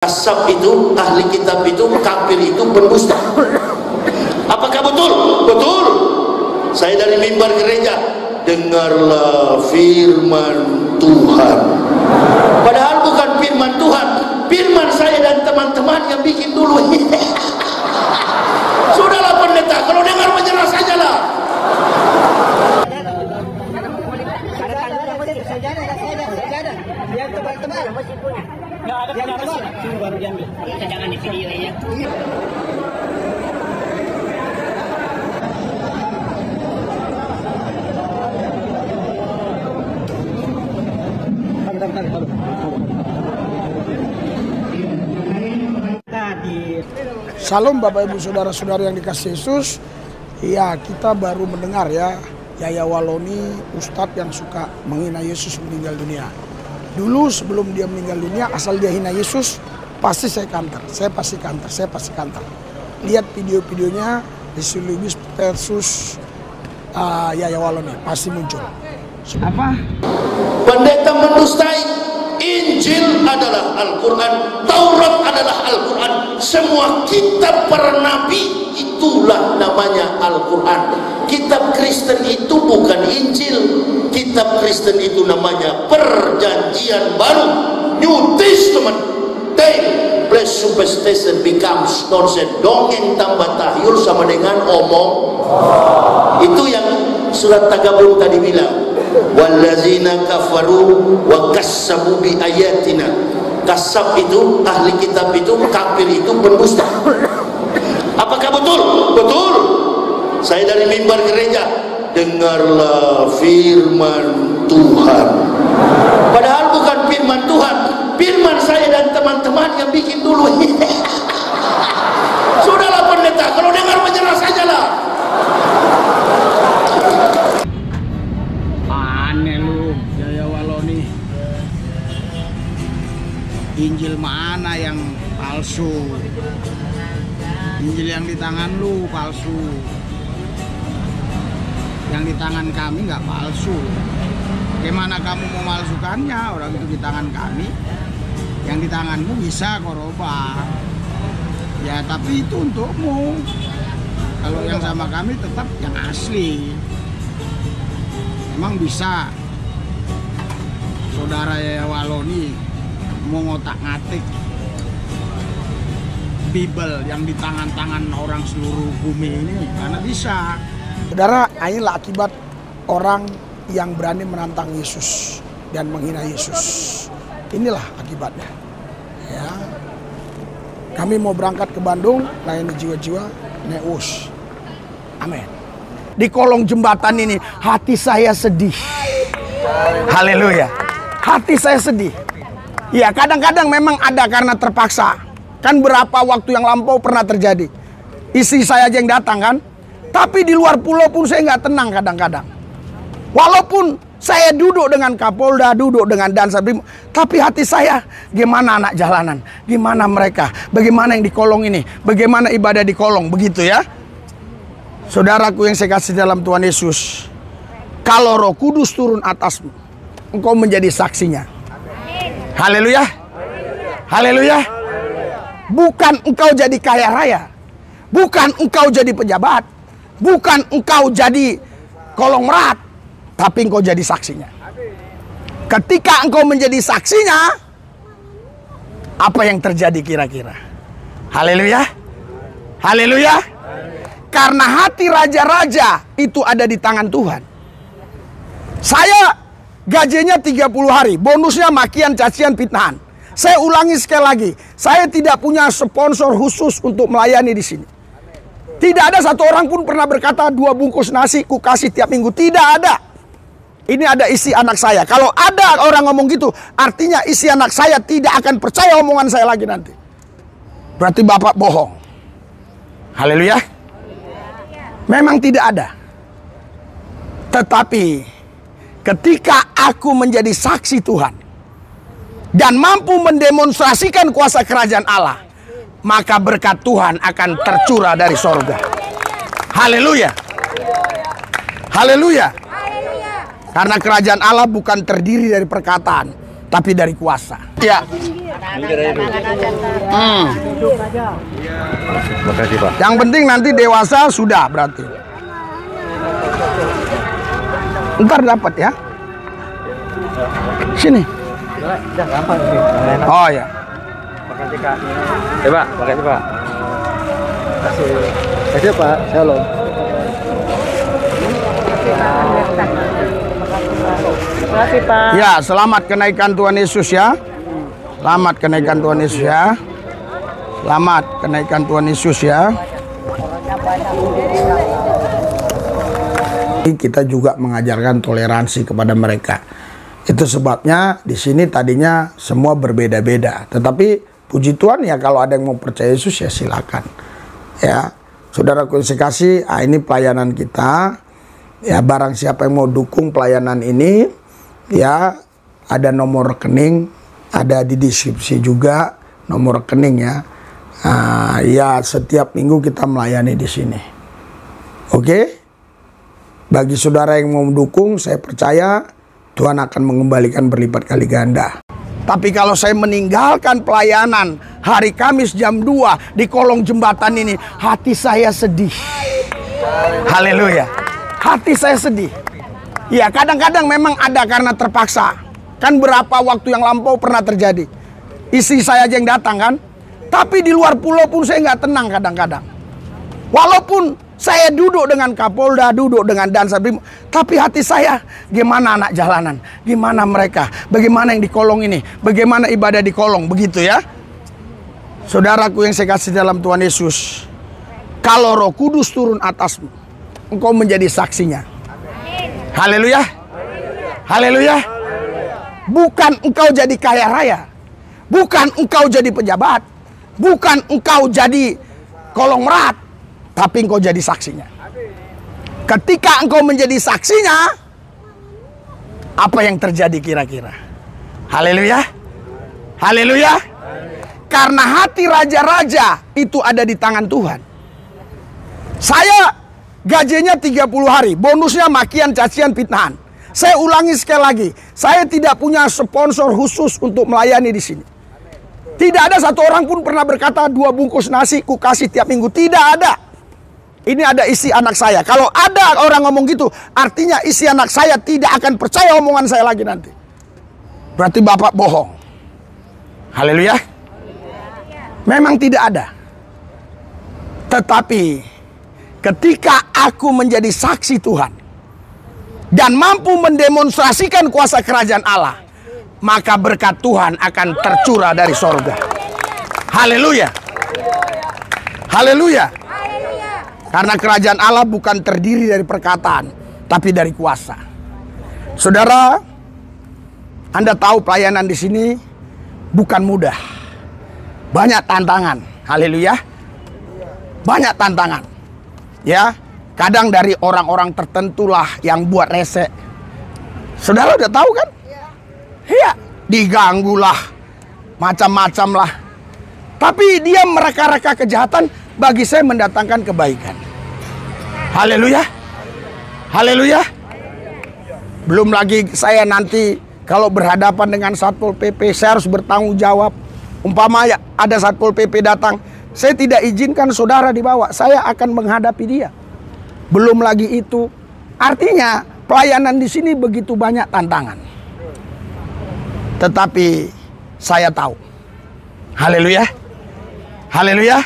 Kasab itu, ahli kitab itu, kafir itu, pendusta. Apakah betul? Betul. Saya dari mimbar gereja, dengarlah firman Tuhan. Padahal bukan firman Tuhan, firman saya dan teman-teman yang bikin dulu. Sudahlah pendeta, kalau dengar menyerah sajalah. Jangan di video ya. Salam Bapak Ibu Saudara-saudara yang dikasihi Yesus. Ya, kita baru mendengar ya, Yaya Waloni, Ustadz yang suka menghina Yesus meninggal dunia. Dulu sebelum dia meninggal dunia, asal dia hina Yesus, pasti saya kantor, saya pasti kantor. Lihat video-videonya Yesus Lubis versus Yaya Waloni, pasti muncul. Apa? Pendeta mendustai. Injil adalah Al-Quran, Taurat adalah Al-Quran, semua kitab para nabi itulah namanya Al-Quran. Kitab Kristen itu bukan Injil, kitab Kristen itu namanya Perjanjian Baru, New Testament. Then place superstition becomes nonsense. Dongeng tambah tahyul sama dengan omong. Itu yang surat Tagabun tadi bilang, wallazina kafaru wa kassabu bi ayatina. Kasab itu, ahli kitab itu, kafir itu, pendusta. Apakah betul? Betul. Saya dari mimbar gereja, dengarlah firman Tuhan. Padahal bukan firman Tuhan, firman saya dan teman-teman yang bikin dulu. Sudahlah pendeta, kalau dengar menyerah sajalah. Aneh lu, Yaya Waloni. Injil mana yang palsu? Injil yang di tangan lu palsu. Yang di tangan kami nggak palsu. Bagaimana kamu memalsukannya? Orang itu di tangan kami. Yang di tanganmu bisa korobah. Ya tapi itu untukmu. Kalau yang sama kami tetap yang asli. Emang bisa saudara Yaya Waloni mau ngotak-ngatik Bible yang di tangan-tangan orang seluruh bumi ini? Karena bisa. Saudara, inilah akibat orang yang berani menantang Yesus dan menghina Yesus. Inilah akibatnya. Ya. Kami mau berangkat ke Bandung, layani jiwa-jiwa, Neus. Amin. Di kolong jembatan ini hati saya sedih. Haleluya. Hati saya sedih. Ya, kadang-kadang memang ada karena terpaksa. Kan berapa waktu yang lampau pernah terjadi. Istri saya aja yang datang kan. Tapi di luar pulau pun saya nggak tenang kadang-kadang. Walaupun saya duduk dengan Kapolda, duduk dengan Dansa Brimob, tapi hati saya, gimana anak jalanan? Gimana mereka? Bagaimana yang di kolong ini? Bagaimana ibadah di kolong? Begitu ya. Saudaraku yang saya kasih dalam Tuhan Yesus, kalau Roh Kudus turun atasmu, engkau menjadi saksinya. Haleluya. Haleluya. Bukan engkau jadi kaya raya, bukan engkau jadi pejabat, bukan engkau jadi kolong merat, tapi engkau jadi saksinya. Ketika engkau menjadi saksinya, apa yang terjadi kira-kira? Haleluya. Haleluya. Karena hati raja-raja itu ada di tangan Tuhan. Saya gajinya 30 hari, bonusnya makian, cacian, fitnahan. Saya ulangi sekali lagi, saya tidak punya sponsor khusus untuk melayani di sini. Tidak ada satu orang pun pernah berkata 2 bungkus nasi ku kasih tiap minggu. Tidak ada. Ini ada isi anak saya. Kalau ada orang ngomong gitu, artinya isi anak saya tidak akan percaya omongan saya lagi nanti. Berarti Bapak bohong. Haleluya. Memang tidak ada. Tetapi ketika aku menjadi saksi Tuhan dan mampu mendemonstrasikan kuasa kerajaan Allah, maka berkat Tuhan akan tercurah dari sorga. Haleluya. Haleluya. Karena kerajaan Allah bukan terdiri dari perkataan, tapi dari kuasa. Ya. Makasih Pak. Yang penting nanti dewasa sudah berarti. Ntar dapat ya. Sini. Oh ya. Makasih Kak. Pak, makasih Pak. Makasih Pak. Shalom. Makasih Pak. Ya, selamat kenaikan Tuhan Yesus ya. Selamat kenaikan Tuhan Yesus ya. Selamat kenaikan Tuhan Yesus ya. Kita juga mengajarkan toleransi kepada mereka. Itu sebabnya di sini tadinya semua berbeda-beda. Tetapi puji Tuhan ya, kalau ada yang mau percaya Yesus ya silakan. Ya, saudaraku yang kasih, ini pelayanan kita. Ya, barang siapa yang mau dukung pelayanan ini, ya ada nomor rekening, ada di deskripsi juga nomor rekening ya. Ya setiap minggu kita melayani di sini. Oke? Bagi saudara yang mau mendukung, saya percaya Tuhan akan mengembalikan berlipat kali ganda. Tapi kalau saya meninggalkan pelayanan hari Kamis jam 2 di kolong jembatan ini, hati saya sedih. Haleluya. Hati saya sedih. Ya, kadang-kadang memang ada karena terpaksa. Kan berapa waktu yang lampau pernah terjadi. Istri saya aja yang datang kan. Tapi di luar pulau pun saya nggak tenang kadang-kadang. Walaupun saya duduk dengan Kapolda, duduk dengan Dansa Brimob, tapi hati saya, gimana anak jalanan? Gimana mereka? Bagaimana yang di kolong ini? Bagaimana ibadah di kolong? Begitu ya. Saudaraku yang saya kasih dalam Tuhan Yesus, kalau Roh Kudus turun atasmu, engkau menjadi saksinya. Haleluya. Haleluya. Bukan engkau jadi kaya raya. Bukan engkau jadi pejabat. Bukan engkau jadi kolong merat. Tapi engkau jadi saksinya. Ketika engkau menjadi saksinya, apa yang terjadi kira-kira? Haleluya. Haleluya. Karena hati raja-raja itu ada di tangan Tuhan. Saya gajinya 30 hari, bonusnya makian, cacian, fitnahan. Saya ulangi sekali lagi, saya tidak punya sponsor khusus untuk melayani di sini. Tidak ada satu orang pun pernah berkata 2 bungkus nasi ku kasih tiap minggu. Tidak ada. Ini ada isi anak saya. Kalau ada orang ngomong gitu, artinya isi anak saya tidak akan percaya omongan saya lagi nanti. Berarti bapak bohong. Haleluya. Memang tidak ada. Tetapi ketika aku menjadi saksi Tuhan dan mampu mendemonstrasikan kuasa kerajaan Allah, maka berkat Tuhan akan tercurah dari sorga. Haleluya. Haleluya. Karena kerajaan Allah bukan terdiri dari perkataan, tapi dari kuasa. Saudara, Anda tahu pelayanan di sini bukan mudah. Banyak tantangan. Haleluya. Banyak tantangan. Ya, kadang dari orang-orang tertentulah yang buat rese. Saudara udah tahu kan? Iya, diganggulah, macam-macam lah. Tapi dia mereka-reka kejahatan, bagi saya mendatangkan kebaikan. Haleluya. Haleluya. Belum lagi saya nanti kalau berhadapan dengan Satpol PP, saya harus bertanggung jawab. Umpama ada Satpol PP datang, saya tidak izinkan saudara dibawa, saya akan menghadapi dia. Belum lagi itu, artinya pelayanan di sini begitu banyak tantangan. Tetapi saya tahu. Haleluya. Haleluya.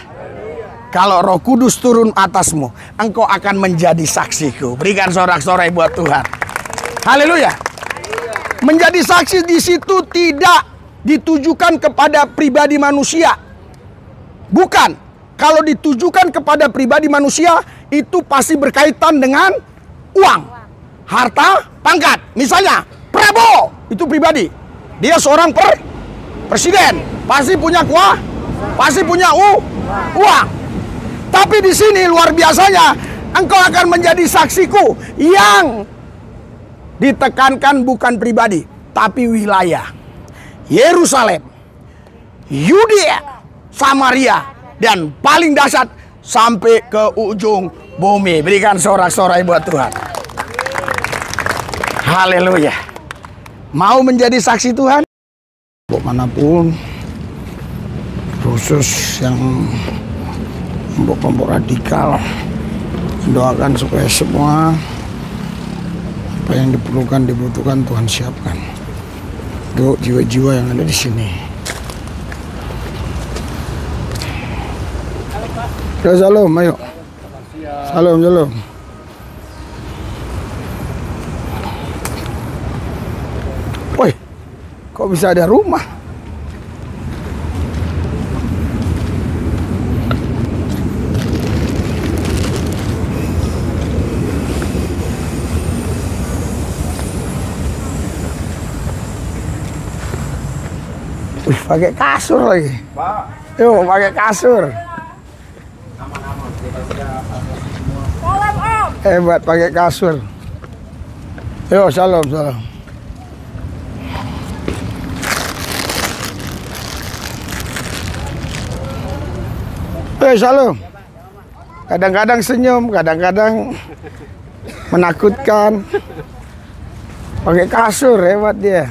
Kalau Roh Kudus turun atasmu, engkau akan menjadi saksiku. Berikan sorak-sorai buat Tuhan. Haleluya. Menjadi saksi di situ tidak ditujukan kepada pribadi manusia. Bukan. Kalau ditujukan kepada pribadi manusia, itu pasti berkaitan dengan uang, harta, pangkat. Misalnya, Prabowo, itu pribadi. Dia seorang presiden, pasti punya kuah, pasti punya uang. Tapi di sini luar biasanya, engkau akan menjadi saksiku yang ditekankan bukan pribadi, tapi wilayah. Yerusalem, Yudea, Samaria, dan paling dahsyat sampai ke ujung bumi. Berikan sorak-sorai buat Tuhan. Haleluya. Mau menjadi saksi Tuhan? manapun, khusus yang kelompok-kelompok radikal, doakan supaya semua apa yang dibutuhkan Tuhan siapkan untuk jiwa-jiwa yang ada di sini. Salam, ayo. Salam. Woi, kok bisa ada rumah? Wih, pakai kasur lagi. Pak. Yuk, pakai kasur. Hebat pakai kasur. Yo, salam. Salam. Kadang-kadang senyum, kadang-kadang menakutkan. Pakai kasur, hebat dia.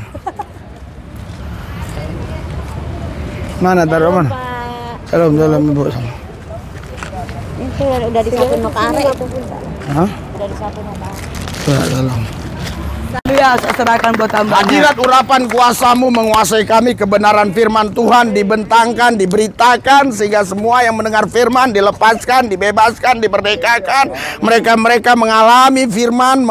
Mana taruh mana? Salam Ibu. Itu udah disapu nokare. Hah? Udah disapu nokare. Salam. Ya, serahkan buat tambahnya. Hadirat urapan kuasamu menguasai kami, kebenaran firman Tuhan dibentangkan, diberitakan, sehingga semua yang mendengar firman dilepaskan, dibebaskan, diberdekakan. Mereka mengalami firman,